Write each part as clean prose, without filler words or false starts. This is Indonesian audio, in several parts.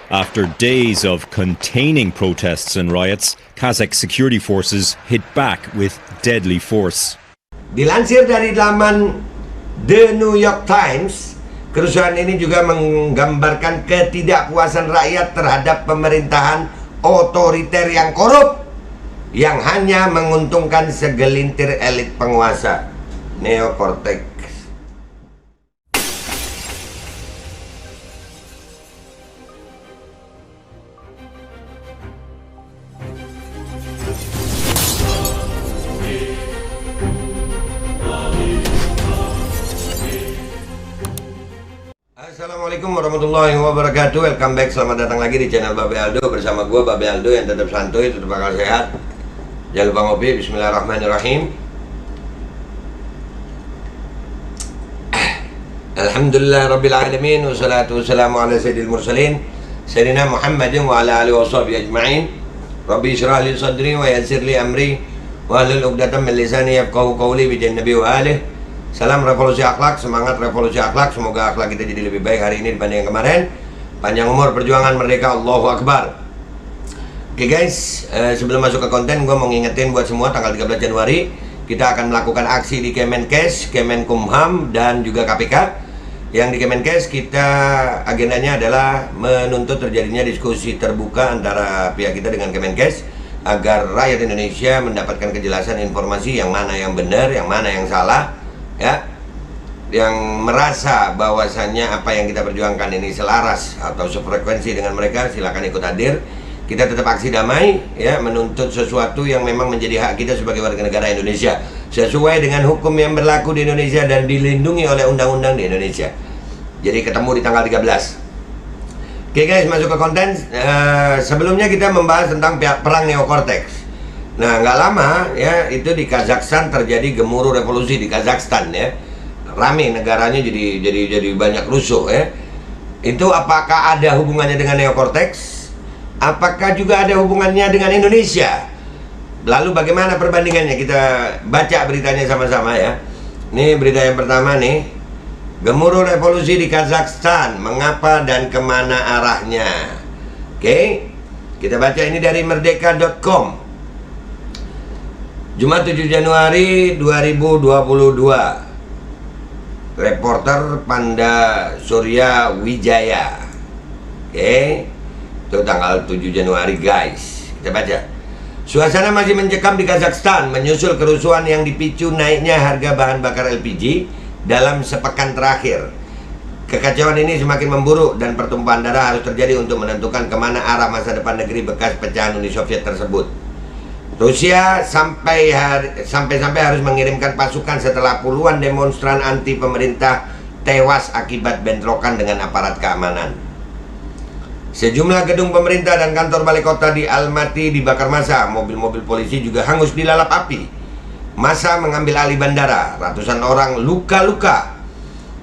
After days of containing protests and riots, Kazakh security forces hit back with deadly force. Dilansir dari laman The New York Times, kerusuhan ini juga menggambarkan ketidakpuasan rakyat terhadap pemerintahan otoriter yang korup yang hanya menguntungkan segelintir elit penguasa. Neokortex. Assalamualaikum warahmatullahi wabarakatuh. Welcome back, selamat datang lagi di channel Babe Aldo. Bersama gue Babe Aldo yang tetap santuy, tetap bakal sehat. Jangan lupa ngopi. Bismillahirrahmanirrahim. Alhamdulillah Rabbil Alamin. Wassalatu wassalamu ala sayyidil mursalin Sayyidina Muhammadin wa ala alihi wa sahbihi ajma'in. Rabbi syrah li sadri wa yassir li amri wa hlul 'uqdatam min lisani yafqahu qawli bi jannabi wa alihi. Salam revolusi akhlak, semangat revolusi akhlak. Semoga akhlak kita jadi lebih baik hari ini dibanding yang kemarin. Panjang umur, perjuangan, merdeka, Allahu Akbar. Oke guys, sebelum masuk ke konten, gue mau ngingetin buat semua, tanggal 13 Januari kita akan melakukan aksi di Kemenkes, Kemenkumham, dan juga KPK. Yang di Kemenkes kita agendanya adalah menuntut terjadinya diskusi terbuka antara pihak kita dengan Kemenkes agar rakyat Indonesia mendapatkan kejelasan informasi yang mana yang benar, yang mana yang salah. Ya, yang merasa bahwasannya apa yang kita perjuangkan ini selaras atau sefrekuensi dengan mereka, silakan ikut hadir. Kita tetap aksi damai, ya, menuntut sesuatu yang memang menjadi hak kita sebagai warga negara Indonesia sesuai dengan hukum yang berlaku di Indonesia dan dilindungi oleh undang-undang di Indonesia. Jadi ketemu di tanggal 13. Oke guys, masuk ke konten. Sebelumnya kita membahas tentang perang Neokortex. Nah, nggak lama ya, itu di Kazakhstan terjadi gemuruh revolusi di Kazakhstan ya. Rame negaranya, jadi banyak rusuh ya. Itu apakah ada hubungannya dengan Neokortex? Apakah juga ada hubungannya dengan Indonesia? Lalu bagaimana perbandingannya? Kita baca beritanya sama-sama ya. Ini berita yang pertama nih. Gemuruh revolusi di Kazakhstan, mengapa dan kemana arahnya? Oke, kita baca ini dari merdeka.com. Jumat 7 Januari 2022. Reporter Panda Surya Wijaya. Oke, itu tanggal 7 Januari guys. Kita baca. Suasana masih mencekam di Kazakhstan menyusul kerusuhan yang dipicu naiknya harga bahan bakar LPG dalam sepekan terakhir. Kekacauan ini semakin memburuk dan pertumpahan darah harus terjadi untuk menentukan kemana arah masa depan negeri bekas pecahan Uni Soviet tersebut. Rusia sampai harus mengirimkan pasukan setelah puluhan demonstran anti pemerintah tewas akibat bentrokan dengan aparat keamanan. Sejumlah gedung pemerintah dan kantor balai kota di Almaty dibakar massa. Mobil-mobil polisi juga hangus dilalap api. Massa mengambil alih bandara. Ratusan orang luka-luka.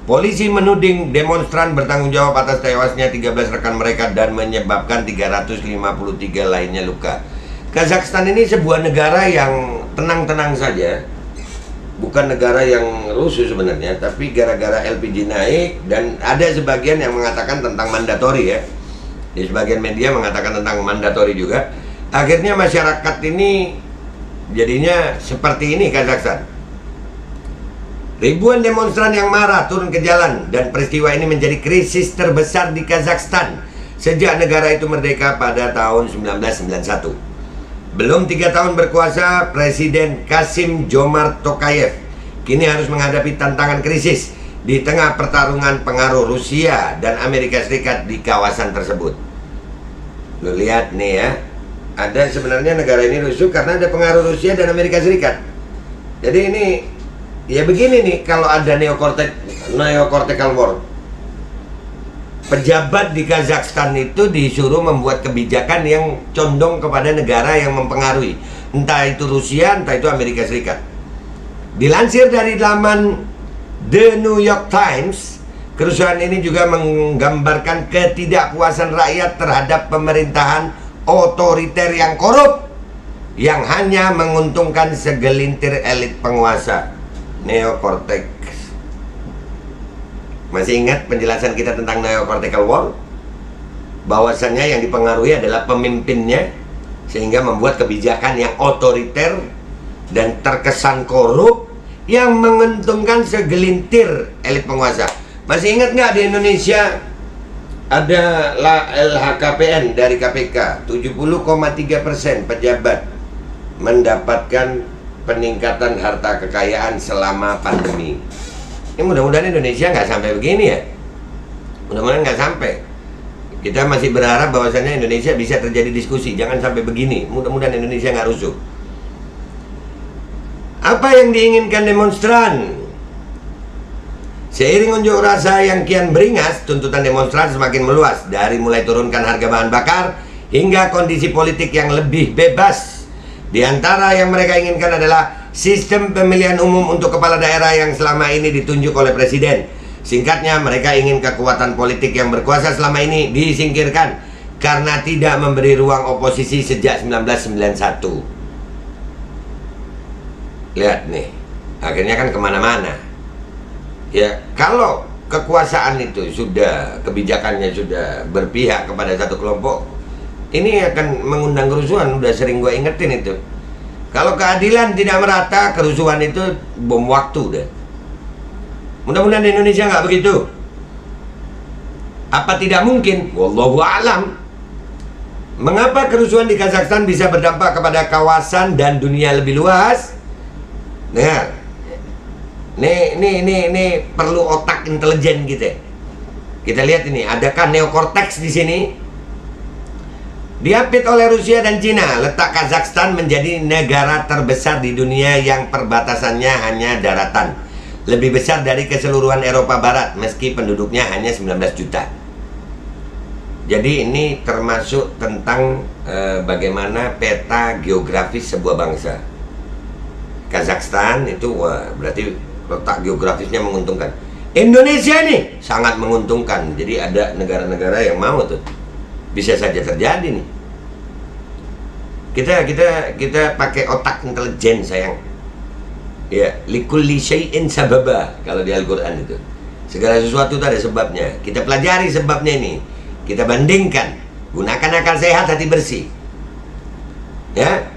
Polisi menuding demonstran bertanggung jawab atas tewasnya 13 rekan mereka dan menyebabkan 353 lainnya luka. Kazakhstan ini sebuah negara yang tenang-tenang saja, bukan negara yang rusuh sebenarnya, tapi gara-gara LPG naik dan ada sebagian yang mengatakan tentang mandatori ya. Di sebagian media mengatakan tentang mandatori juga. Akhirnya masyarakat ini jadinya seperti ini Kazakhstan. Ribuan demonstran yang marah turun ke jalan dan peristiwa ini menjadi krisis terbesar di Kazakhstan sejak negara itu merdeka pada tahun 1991. Belum 3 tahun berkuasa, Presiden Kasim-Jomart Tokayev kini harus menghadapi tantangan krisis di tengah pertarungan pengaruh Rusia dan Amerika Serikat di kawasan tersebut. Lo lihat nih ya, ada sebenarnya negara ini rusuh karena ada pengaruh Rusia dan Amerika Serikat. Jadi ini, ya begini nih, kalau ada Neocortical War. Pejabat di Kazakhstan itu disuruh membuat kebijakan yang condong kepada negara yang mempengaruhi, entah itu Rusia, entah itu Amerika Serikat. Dilansir dari laman The New York Times, kerusuhan ini juga menggambarkan ketidakpuasan rakyat terhadap pemerintahan otoriter yang korup yang hanya menguntungkan segelintir elit penguasa. Neokortex. Masih ingat penjelasan kita tentang Neocortical War? bahwasannya yang dipengaruhi adalah pemimpinnya, sehingga membuat kebijakan yang otoriter dan terkesan korup yang menguntungkan segelintir elit penguasa. Masih ingat nggak di Indonesia ada LHKPN dari KPK, 70,3% pejabat mendapatkan peningkatan harta kekayaan selama pandemi. Ini mudah-mudahan Indonesia nggak sampai begini ya. Mudah-mudahan nggak sampai. Kita masih berharap bahwasannya Indonesia bisa terjadi diskusi, jangan sampai begini. Mudah-mudahan Indonesia nggak rusuh. Apa yang diinginkan demonstran? Seiring unjuk rasa yang kian beringas, tuntutan demonstran semakin meluas, dari mulai turunkan harga bahan bakar hingga kondisi politik yang lebih bebas. Di antara yang mereka inginkan adalah sistem pemilihan umum untuk kepala daerah yang selama ini ditunjuk oleh presiden. Singkatnya, mereka ingin kekuatan politik yang berkuasa selama ini disingkirkan karena tidak memberi ruang oposisi sejak 1991. Lihat nih, akhirnya kan kemana-mana. Ya, kalau kekuasaan itu sudah, kebijakannya sudah berpihak kepada satu kelompok, ini akan mengundang kerusuhan. Udah sering gue ingetin itu. Kalau keadilan tidak merata, kerusuhan itu bom waktu deh. Mudah-mudahan di Indonesia nggak begitu. Apa tidak mungkin? Wallahu a'lam. Mengapa kerusuhan di Kazakhstan bisa berdampak kepada kawasan dan dunia lebih luas? Dengar. Ini perlu otak intelijen kita. Kita lihat ini, adakah neokortex di sini? Diapit oleh Rusia dan Cina, letak Kazakhstan menjadi negara terbesar di dunia yang perbatasannya hanya daratan. Lebih besar dari keseluruhan Eropa Barat, meski penduduknya hanya 19 juta. Jadi ini termasuk tentang bagaimana peta geografis sebuah bangsa. Kazakhstan itu berarti letak geografisnya menguntungkan. Indonesia nih sangat menguntungkan. Jadi ada negara-negara yang mau tuh. Bisa saja terjadi nih. Kita pakai otak intelijen, sayang. Ya, likulli syai'in sababa kalau di Al-Qur'an itu. Segala sesuatu itu ada sebabnya. Kita pelajari sebabnya ini. Kita bandingkan. Gunakan akal sehat, hati bersih. Ya.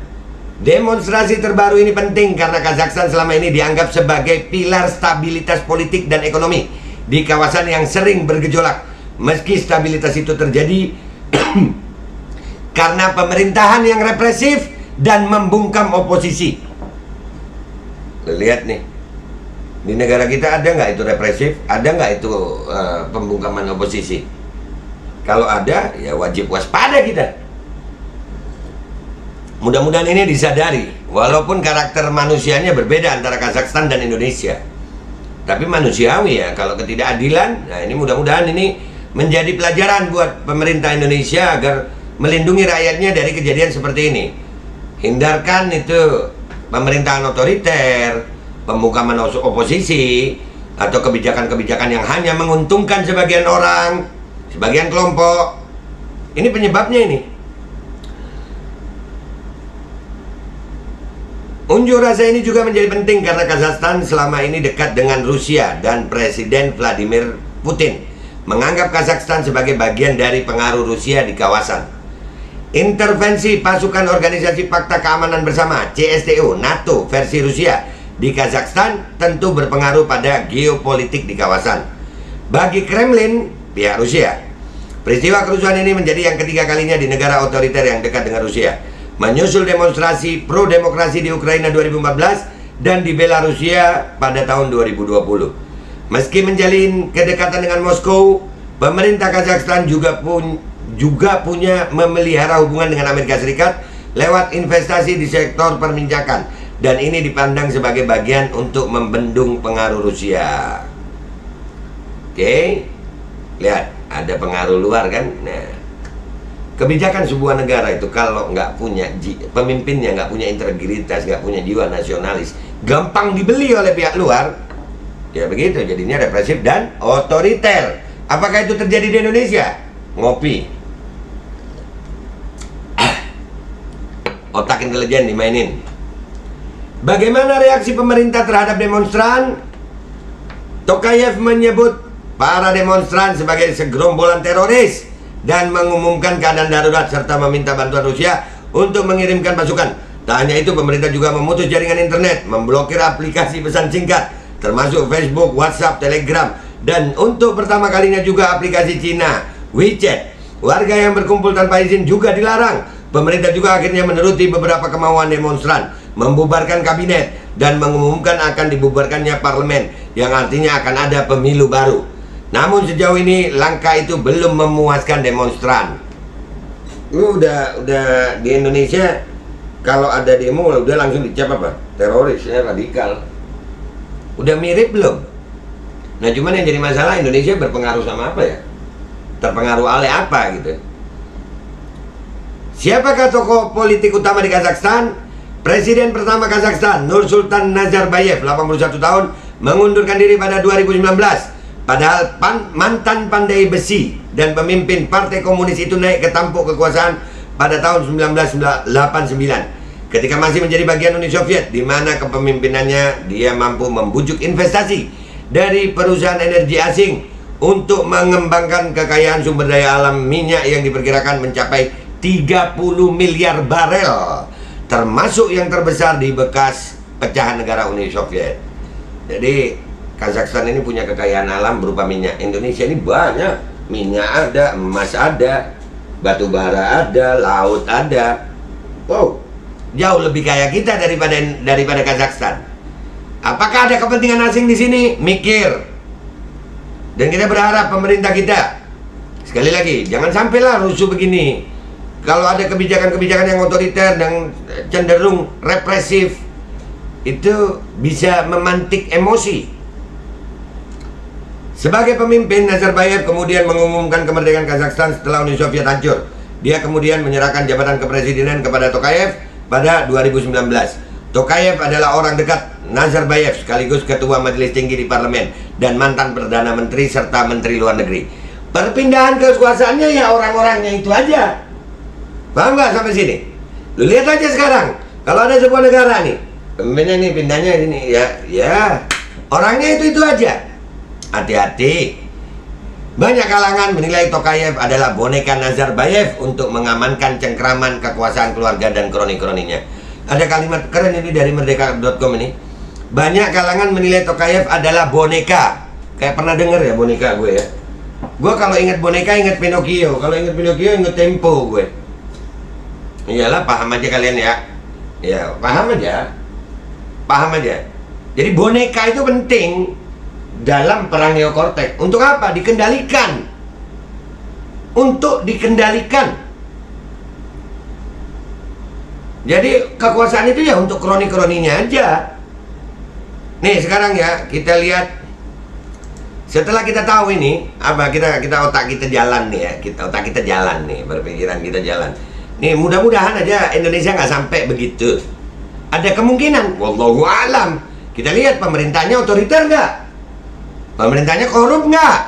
Demonstrasi terbaru ini penting karena Kazakhstan selama ini dianggap sebagai pilar stabilitas politik dan ekonomi di kawasan yang sering bergejolak. Meski stabilitas itu terjadi karena pemerintahan yang represif dan membungkam oposisi. Lihat nih, di negara kita ada nggak itu represif? Ada nggak itu pembungkaman oposisi? Kalau ada, ya wajib waspada kita. Mudah-mudahan ini disadari, walaupun karakter manusianya berbeda antara Kazakhstan dan Indonesia. Tapi manusiawi ya, kalau ketidakadilan, nah ini mudah-mudahan ini menjadi pelajaran buat pemerintah Indonesia agar melindungi rakyatnya dari kejadian seperti ini. Hindarkan itu pemerintahan otoriter, pembungkaman oposisi, atau kebijakan-kebijakan yang hanya menguntungkan sebagian orang, sebagian kelompok. Ini penyebabnya ini. Unjuk rasa ini juga menjadi penting karena Kazakhstan selama ini dekat dengan Rusia dan Presiden Vladimir Putin menganggap Kazakhstan sebagai bagian dari pengaruh Rusia di kawasan. Intervensi pasukan Organisasi Pakta Keamanan Bersama CSTO NATO versi Rusia di Kazakhstan tentu berpengaruh pada geopolitik di kawasan. Bagi Kremlin, pihak Rusia, peristiwa kerusuhan ini menjadi yang ketiga kalinya di negara otoriter yang dekat dengan Rusia, menyusul demonstrasi pro-demokrasi di Ukraina 2014 dan di Belarusia pada tahun 2020. Meski menjalin kedekatan dengan Moskow, pemerintah Kazakhstan juga punya memelihara hubungan dengan Amerika Serikat lewat investasi di sektor perminjakan, dan ini dipandang sebagai bagian untuk membendung pengaruh Rusia. Oke, lihat ada pengaruh luar kan. Nah, kebijakan sebuah negara itu kalau nggak punya pemimpinnya, nggak punya integritas, nggak punya jiwa nasionalis, gampang dibeli oleh pihak luar. Ya begitu, jadinya represif dan otoriter. Apakah itu terjadi di Indonesia? Ngopi. Otak intelijen dimainin. Bagaimana reaksi pemerintah terhadap demonstran? Tokayev menyebut para demonstran sebagai segerombolan teroris dan mengumumkan keadaan darurat serta meminta bantuan Rusia untuk mengirimkan pasukan. Tak hanya itu, pemerintah juga memutus jaringan internet, memblokir aplikasi pesan singkat, termasuk Facebook, WhatsApp, Telegram, dan untuk pertama kalinya juga aplikasi Cina, WeChat. Warga yang berkumpul tanpa izin juga dilarang. Pemerintah juga akhirnya menuruti beberapa kemauan demonstran, membubarkan kabinet, dan mengumumkan akan dibubarkannya parlemen, yang artinya akan ada pemilu baru. Namun sejauh ini langkah itu belum memuaskan demonstran. Udah di Indonesia kalau ada demo udah langsung dicap apa? Teroris, ya, radikal. Udah mirip belum? Nah, cuman yang jadi masalah, Indonesia berpengaruh sama apa ya? Terpengaruh oleh apa gitu? Siapakah tokoh politik utama di Kazakhstan? Presiden pertama Kazakhstan, Nursultan Nazarbayev, 81 tahun, mengundurkan diri pada 2019. Padahal mantan pandai besi dan pemimpin Partai Komunis itu naik ke tampuk kekuasaan pada tahun 1989. Ketika masih menjadi bagian Uni Soviet, di mana kepemimpinannya dia mampu membujuk investasi dari perusahaan energi asing untuk mengembangkan kekayaan sumber daya alam minyak yang diperkirakan mencapai 30 miliar barel, termasuk yang terbesar di bekas pecahan negara Uni Soviet. Jadi Kazakhstan ini punya kekayaan alam berupa minyak. Indonesia ini banyak, minyak ada, emas ada, batu bara ada, laut ada. Wow, jauh lebih kaya kita daripada Kazakhstan. Apakah ada kepentingan asing di sini? Mikir. Dan kita berharap pemerintah kita, sekali lagi, jangan sampailah rusuh begini. Kalau ada kebijakan-kebijakan yang otoriter dan cenderung represif, itu bisa memantik emosi. Sebagai pemimpin, Nazarbayev kemudian mengumumkan kemerdekaan Kazakhstan setelah Uni Soviet hancur. Dia kemudian menyerahkan jabatan kepresidenan kepada Tokayev pada 2019. Tokayev adalah orang dekat Nazarbayev, sekaligus ketua majelis tinggi di parlemen dan mantan perdana menteri serta menteri luar negeri. Perpindahan kekuasaannya ya orang-orangnya itu aja. Paham nggak sampai sini? Lu lihat aja sekarang, kalau ada sebuah negara nih, pemimpinnya nih pindahnya ini, ya orangnya itu aja. Hati-hati. Banyak kalangan menilai Tokayev adalah boneka Nazarbayev untuk mengamankan cengkraman kekuasaan keluarga dan kroni-kroninya. Ada kalimat keren ini dari merdeka.com ini. Banyak kalangan menilai Tokayev adalah boneka. Kayak pernah denger ya boneka gue ya. Gue kalau ingat boneka ingat Pinocchio, kalau ingat Pinocchio ingat Tempo gue. Iyalah, paham aja kalian ya. Ya, paham aja. Paham aja. Jadi boneka itu penting dalam perang neokortek. Untuk apa? Dikendalikan. Untuk dikendalikan. Jadi kekuasaan itu ya untuk kroni-kroninya aja. Nih sekarang ya, kita lihat. Setelah kita tahu ini, apa kita otak kita jalan nih ya. Otak kita jalan nih, berpikiran kita jalan. Nih mudah-mudahan aja Indonesia nggak sampai begitu. Ada kemungkinan, wallahu alam. Kita lihat pemerintahnya otoriter nggak? Pemerintahnya korup nggak?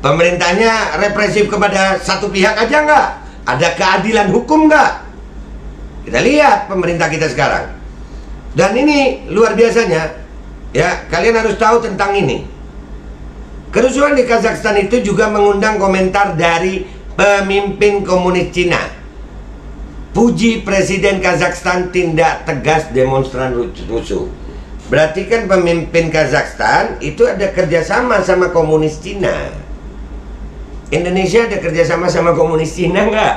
Pemerintahnya represif kepada satu pihak aja nggak? Ada keadilan hukum nggak? Kita lihat pemerintah kita sekarang. Dan ini luar biasanya. Ya, kalian harus tahu tentang ini. Kerusuhan di Kazakhstan itu juga mengundang komentar dari pemimpin komunis Cina. Puji Presiden Kazakhstan tindak tegas demonstran rusuh. Berarti kan pemimpin Kazakhstan itu ada kerjasama sama komunis Cina. Indonesia ada kerjasama sama komunis Cina nggak?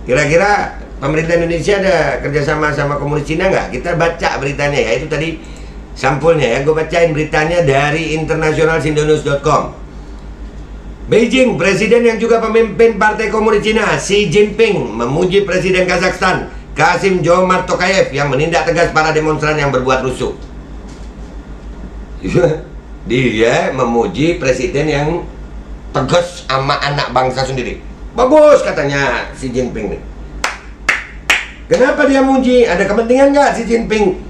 Kira-kira pemerintah Indonesia ada kerjasama sama komunis Cina nggak? Kita baca beritanya ya, itu tadi sampulnya ya. Gue bacain beritanya dari internationalsindonews.com. Beijing, presiden yang juga pemimpin Partai Komunis Cina, Xi Jinping, memuji Presiden Kazakhstan, Kassym-Jomart Tokayev, yang menindak tegas para demonstran yang berbuat rusuh. Dia memuji presiden yang tegas sama anak bangsa sendiri. Bagus katanya Xi Jinping nih. Kenapa dia muji? Ada kepentingan nggak Xi Jinping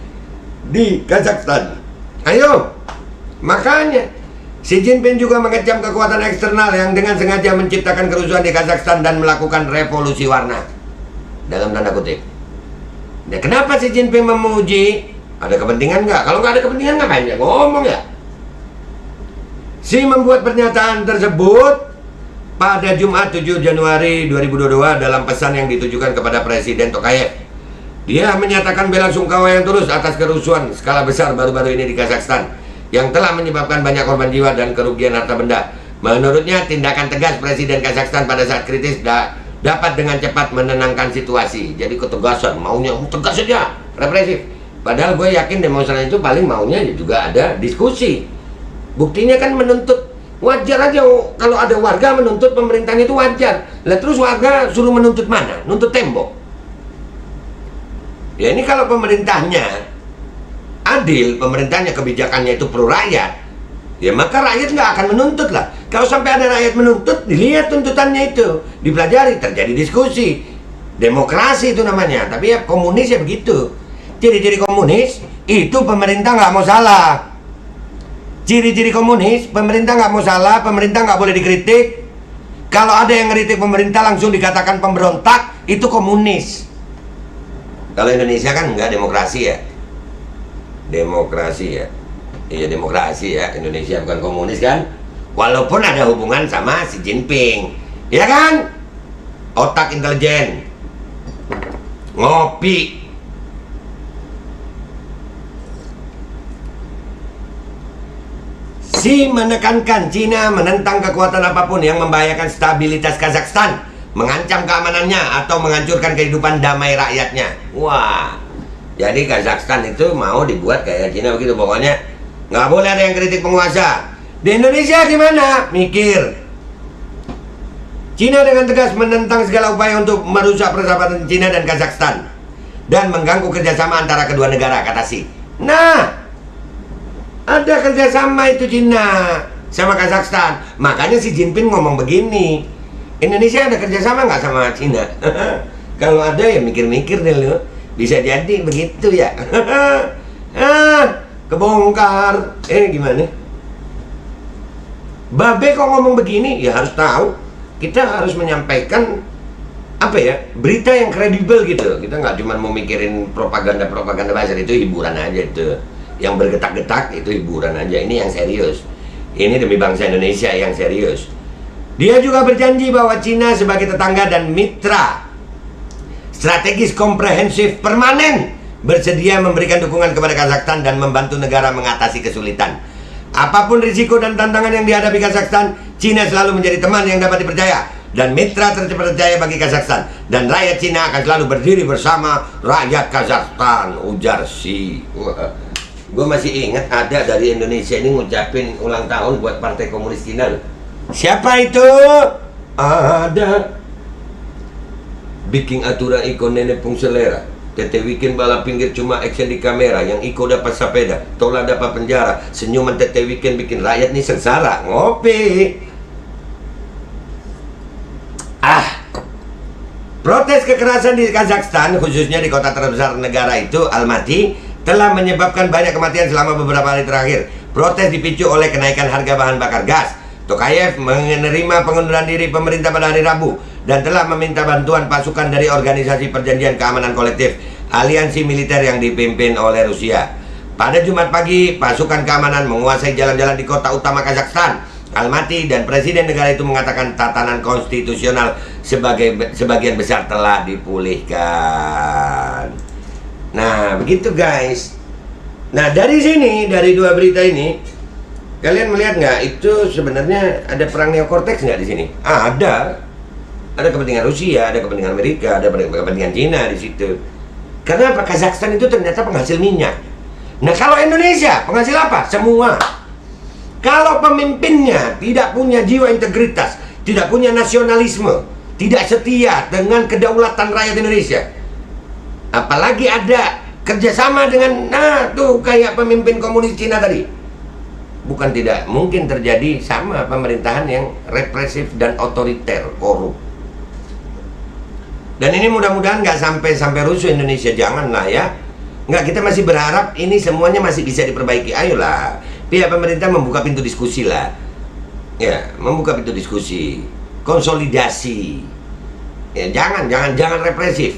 di Kazakhstan? Ayo, makanya Xi Jinping juga mengecam kekuatan eksternal yang dengan sengaja menciptakan kerusuhan di Kazakhstan dan melakukan revolusi warna, dalam tanda kutip. Nah, kenapa Xi Jinping memuji? Ada kepentingan nggak? Kalau nggak ada kepentingan ngapain dia ngomong ya? Xi membuat pernyataan tersebut pada Jumat 7 Januari 2022 dalam pesan yang ditujukan kepada Presiden Tokayev. Dia menyatakan bela sungkawa yang tulus atas kerusuhan skala besar baru-baru ini di Kazakhstan yang telah menyebabkan banyak korban jiwa dan kerugian harta benda. Menurutnya, tindakan tegas Presiden Kazakhstan pada saat kritis dapat dengan cepat menenangkan situasi. Jadi ketegasan, maunya tegas saja, represif. Padahal gue yakin demonstran itu paling maunya juga ada diskusi. Buktinya kan menuntut. Wajar aja kalau ada warga menuntut pemerintahnya, itu wajar. Lah terus warga suruh menuntut mana? Nuntut tembok. Ya ini kalau pemerintahnya adil, pemerintahnya kebijakannya itu pro rakyat, ya maka rakyat nggak akan menuntut lah. Kalau sampai ada rakyat menuntut, dilihat tuntutannya itu, dipelajari, terjadi diskusi. Demokrasi itu namanya. Tapi ya komunis ya begitu. Ciri-ciri komunis itu pemerintah nggak mau salah. Ciri-ciri komunis, pemerintah nggak mau salah, pemerintah nggak boleh dikritik. Kalau ada yang ngeritik pemerintah langsung dikatakan pemberontak, itu komunis. Kalau Indonesia kan nggak, demokrasi ya. Demokrasi ya. Iya demokrasi ya, Indonesia bukan komunis kan. Walaupun ada hubungan sama Xi Jinping, ya kan? Otak intelijen, ngopi. Xi menekankan Cina menentang kekuatan apapun yang membahayakan stabilitas Kazakhstan, mengancam keamanannya, atau menghancurkan kehidupan damai rakyatnya. Wah, jadi Kazakhstan itu mau dibuat kayak Cina begitu. Pokoknya nggak boleh ada yang kritik penguasa. Di Indonesia gimana? Mikir. Cina dengan tegas menentang segala upaya untuk merusak persahabatan Cina dan Kazakhstan dan mengganggu kerjasama antara kedua negara, kata Xi. Nah, ada kerjasama itu Cina sama Kazakhstan. Makanya Xi Jinping ngomong begini, Indonesia ada kerjasama nggak sama Cina? Kalau ada ya mikir-mikir deh lo. Bisa jadi begitu ya. Kebongkar. Gimana? Babe kok ngomong begini? Ya harus tahu. Kita harus menyampaikan apa ya, berita yang kredibel gitu. Kita nggak cuma mau mikirin propaganda bahasa, itu hiburan aja itu. Yang bergetak-getak itu hiburan aja. Ini yang serius. Ini demi bangsa Indonesia yang serius. Dia juga berjanji bahwa Cina sebagai tetangga dan mitra strategis komprehensif permanen bersedia memberikan dukungan kepada Kazakhstan dan membantu negara mengatasi kesulitan. Apapun risiko dan tantangan yang dihadapi Kazakhstan, Cina selalu menjadi teman yang dapat dipercaya dan mitra terpercaya bagi Kazakhstan. Dan rakyat Cina akan selalu berdiri bersama rakyat Kazakhstan, ujar Xi. Gue masih ingat ada dari Indonesia ini ngucapin ulang tahun buat Partai Komunis Cina. Siapa itu? Ada. Bikin aturan iko nenek pung selera. Tete weekend balap pinggir cuma action di kamera. Yang iko dapat sepeda, tola dapat penjara. Senyuman tete weekend bikin rakyat nih sengsara. Ngopi. Protes kekerasan di Kazakhstan, khususnya di kota terbesar negara itu, Almaty, telah menyebabkan banyak kematian selama beberapa hari terakhir. Protes dipicu oleh kenaikan harga bahan bakar gas. Tokayev menerima pengunduran diri pemerintah pada hari Rabu dan telah meminta bantuan pasukan dari Organisasi Perjanjian Keamanan Kolektif, aliansi militer yang dipimpin oleh Rusia. Pada Jumat pagi, pasukan keamanan menguasai jalan-jalan di kota utama Kazakhstan, Almaty, dan presiden negara itu mengatakan tatanan konstitusional sebagian besar telah dipulihkan. Nah, begitu guys. Nah, dari sini, dari dua berita ini, kalian melihat nggak itu sebenarnya ada perang neokorteks nggak di sini? Ada. Ada kepentingan Rusia, ada kepentingan Amerika, ada kepentingan Cina di situ. Karena apa? Kazakhstan itu ternyata penghasil minyak. Nah, kalau Indonesia penghasil apa? Semua. Kalau pemimpinnya tidak punya jiwa integritas, tidak punya nasionalisme, tidak setia dengan kedaulatan rakyat Indonesia, apalagi ada kerjasama dengan, tuh kayak pemimpin komunis Cina tadi, bukan tidak mungkin terjadi sama pemerintahan yang represif dan otoriter, korup. Dan ini mudah-mudahan nggak sampai rusuh Indonesia, janganlah ya. Nggak, kita masih berharap ini semuanya masih bisa diperbaiki. Ayolah, pihak pemerintah membuka pintu diskusi lah. Ya, membuka pintu diskusi, konsolidasi. Ya, jangan represif.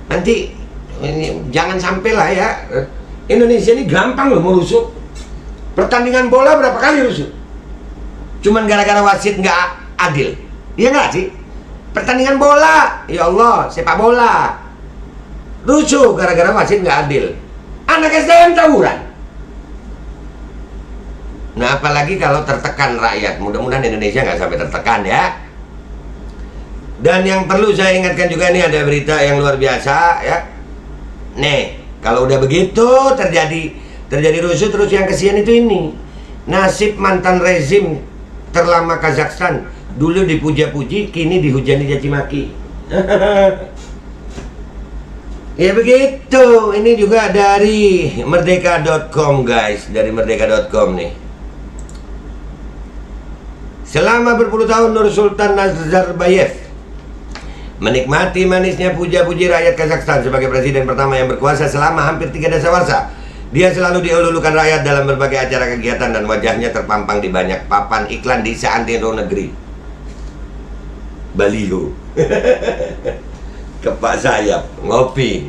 Nanti ini jangan sampai lah ya. Indonesia ini gampang loh mau rusuh. Pertandingan bola berapa kali rusuh? Cuman gara-gara wasit nggak adil. Iya nggak sih? Pertandingan bola, ya Allah, sepak bola rusuh gara-gara wasit nggak adil. Anak SDM tawuran. Nah, apalagi kalau tertekan rakyat. Mudah-mudahan Indonesia nggak sampai tertekan ya. Dan yang perlu saya ingatkan juga, nih ada berita yang luar biasa ya. Nih, kalau udah begitu terjadi rusuh, terus yang kesian itu ini. Nasib mantan rezim terlama Kazakhstan, dulu dipuja-puji, kini dihujani caci maki. Ya begitu. Ini juga dari merdeka.com guys, dari merdeka.com nih. Selama berpuluh tahun Nursultan Nazarbayev menikmati manisnya puja-puji rakyat Kazakhstan sebagai presiden pertama yang berkuasa selama hampir 3 dasawarsa. Dia selalu dielulukan rakyat dalam berbagai acara kegiatan dan wajahnya terpampang di banyak papan iklan di seantero negeri. Baliho. Kepak sayap, ngopi.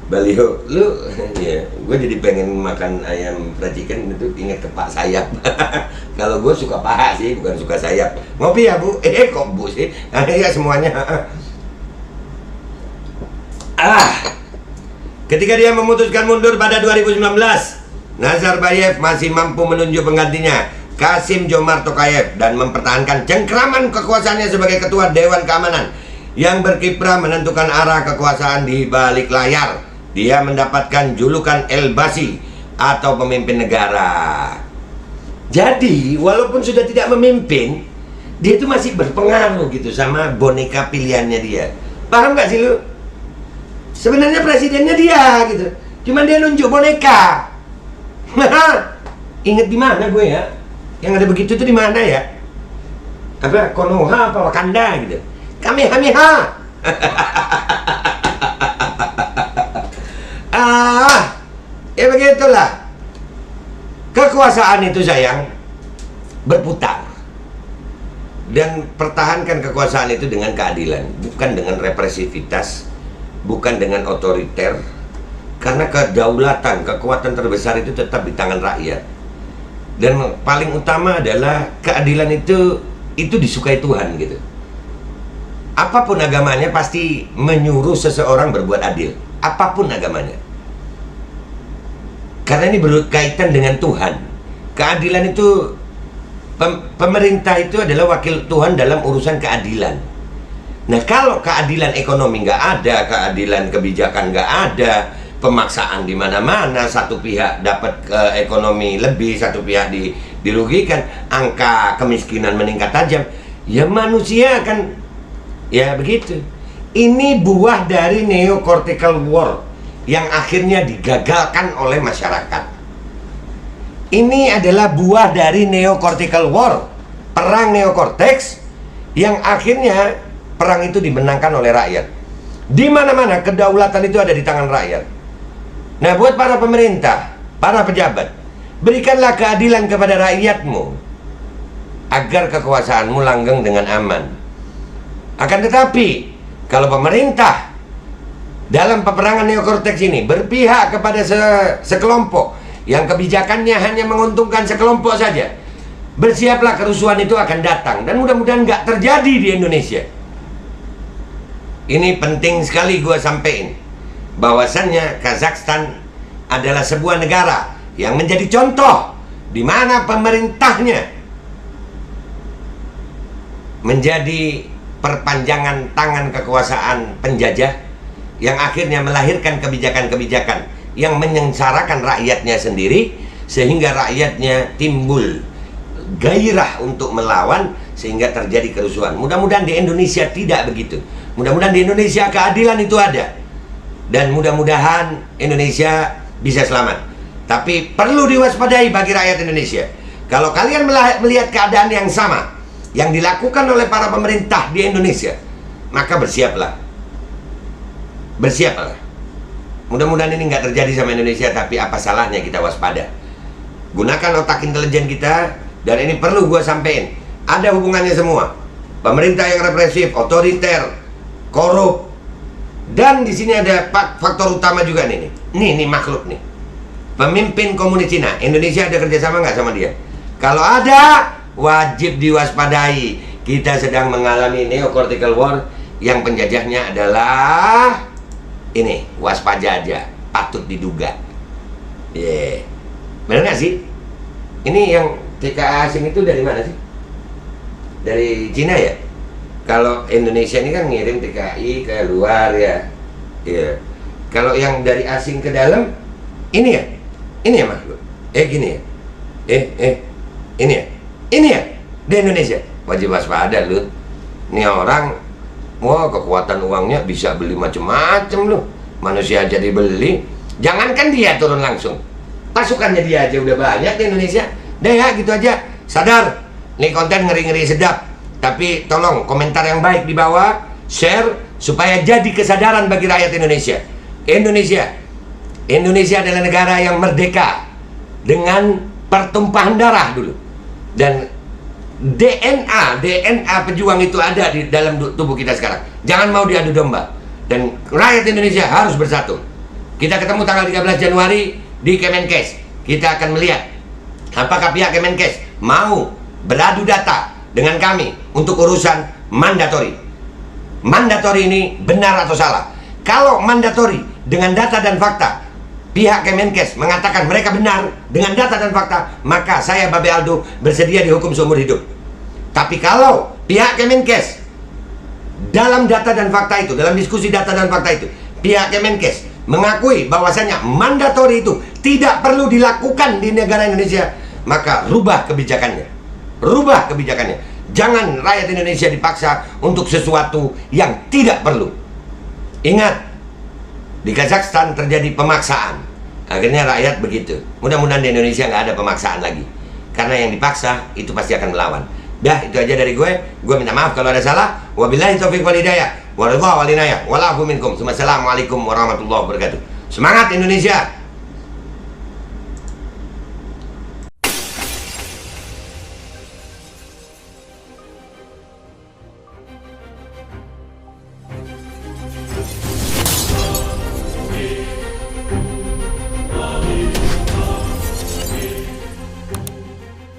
Baliho, lu ya, gue jadi pengen makan ayam racikan itu inget kepak sayap. Kalau gue suka paha sih, bukan suka sayap. Ngopi ya bu? Kok bu sih? Ya semuanya. Ketika dia memutuskan mundur pada 2019, Nazarbayev masih mampu menunjuk penggantinya, Kassym-Jomart Tokayev, dan mempertahankan cengkraman kekuasaannya sebagai ketua Dewan Keamanan yang berkiprah menentukan arah kekuasaan di balik layar. Dia mendapatkan julukan Elbasi atau pemimpin negara. Jadi walaupun sudah tidak memimpin, dia itu masih berpengaruh gitu sama boneka pilihannya dia. Paham gak sih lu? Sebenarnya presidennya dia gitu, cuman dia nunjuk boneka. Ingat di mana gue ya? Yang ada begitu tuh di mana ya? Apa Konoha apa Wakanda gitu? Kamehameha. Ya begitulah. Kekuasaan itu sayang berputar. Dan pertahankan kekuasaan itu dengan keadilan, bukan dengan represivitas, bukan dengan otoriter. Karena kedaulatan, kekuatan terbesar itu tetap di tangan rakyat. Dan paling utama adalah keadilan itu disukai Tuhan gitu. Apapun agamanya pasti menyuruh seseorang berbuat adil. Apapun agamanya. Karena ini berkaitan dengan Tuhan. Keadilan itu, pemerintah itu adalah wakil Tuhan dalam urusan keadilan. Nah kalau keadilan ekonomi nggak ada, keadilan kebijakan nggak ada, pemaksaan di mana-mana, satu pihak dapat ekonomi lebih, satu pihak dirugikan, angka kemiskinan meningkat tajam, ya manusia akan ya begitu. Ini buah dari neo-cortical war yang akhirnya digagalkan oleh masyarakat. Ini adalah buah dari neo-cortical war, perang neokorteks yang akhirnya perang itu dimenangkan oleh rakyat. Di mana-mana kedaulatan itu ada di tangan rakyat. Nah, buat para pemerintah, para pejabat, berikanlah keadilan kepada rakyatmu agar kekuasaanmu langgeng dengan aman. Akan tetapi, kalau pemerintah dalam peperangan neokorteks ini berpihak kepada sekelompok yang kebijakannya hanya menguntungkan sekelompok saja, bersiaplah kerusuhan itu akan datang. Dan mudah-mudahan nggak terjadi di Indonesia. Ini penting sekali gue sampein, bahwasannya Kazakhstan adalah sebuah negara yang menjadi contoh di mana pemerintahnya menjadi perpanjangan tangan kekuasaan penjajah yang akhirnya melahirkan kebijakan-kebijakan yang menyengsarakan rakyatnya sendiri, sehingga rakyatnya timbul gairah untuk melawan sehingga terjadi kerusuhan. Mudah-mudahan di Indonesia tidak begitu. Mudah-mudahan di Indonesia keadilan itu ada. Dan mudah-mudahan Indonesia bisa selamat. Tapi perlu diwaspadai bagi rakyat Indonesia. Kalau kalian melihat keadaan yang sama yang dilakukan oleh para pemerintah di Indonesia, maka bersiaplah. Bersiaplah. Mudah-mudahan ini nggak terjadi sama Indonesia, tapi apa salahnya kita waspada. Gunakan otak intelijen kita, dan ini perlu gue sampein. Ada hubungannya semua. Pemerintah yang represif, otoriter, korup, dan di sini ada faktor utama juga nih. Nih makhluk nih. Pemimpin komunis Cina. Indonesia ada kerjasama nggak sama dia? Kalau ada, wajib diwaspadai. kita sedang mengalami neo-cortical war yang penjajahnya adalah ini, waspada aja, patut diduga. Benar nggak sih? Ini yang TKA asing itu dari mana sih? Dari Cina ya? Kalau Indonesia ini kan ngirim TKI ke luar ya. Kalau yang dari asing ke dalam, ini ya? Ini ya Mas? Gini ya? Ini ya? Ini ya? Di Indonesia? Wajib waspada lu. Ini orang, wah kekuatan uangnya bisa beli macam-macam lu. Manusia aja dibeli. Jangankan dia turun langsung, pasukannya dia aja udah banyak di Indonesia. Dah ya gitu aja. Sadar, nih konten ngeri-ngeri sedap. Tapi tolong komentar yang baik di bawah, share supaya jadi kesadaran bagi rakyat Indonesia. Indonesia adalah negara yang merdeka dengan pertumpahan darah dulu. Dan DNA pejuang itu ada di dalam tubuh kita sekarang. Jangan mau diadu domba. Dan rakyat Indonesia harus bersatu. Kita ketemu tanggal 13 Januari di Kemenkes. Kita akan melihat apakah pihak Kemenkes mau beradu data dengan kami untuk urusan mandatori. Mandatori ini benar atau salah? Kalau mandatori dengan data dan fakta, pihak Kemenkes mengatakan mereka benar dengan data dan fakta, maka saya Babe Aldo bersedia dihukum seumur hidup. Tapi kalau pihak Kemenkes dalam data dan fakta itu, dalam diskusi data dan fakta itu, pihak Kemenkes mengakui bahwasanya mandatori itu tidak perlu dilakukan di negara Indonesia, maka rubah kebijakannya. Rubah kebijakannya. Jangan rakyat Indonesia dipaksa untuk sesuatu yang tidak perlu. Ingat, di Kazakhstan terjadi pemaksaan. Akhirnya rakyat begitu. Mudah-mudahan di Indonesia nggak ada pemaksaan lagi. Karena yang dipaksa itu pasti akan melawan. Dah, itu aja dari gue. Gue minta maaf kalau ada salah. Wabillahi taufiq wal hidayah. Waridha wal inayah. Walafu minkum. Assalamualaikum warahmatullahi wabarakatuh. Semangat Indonesia.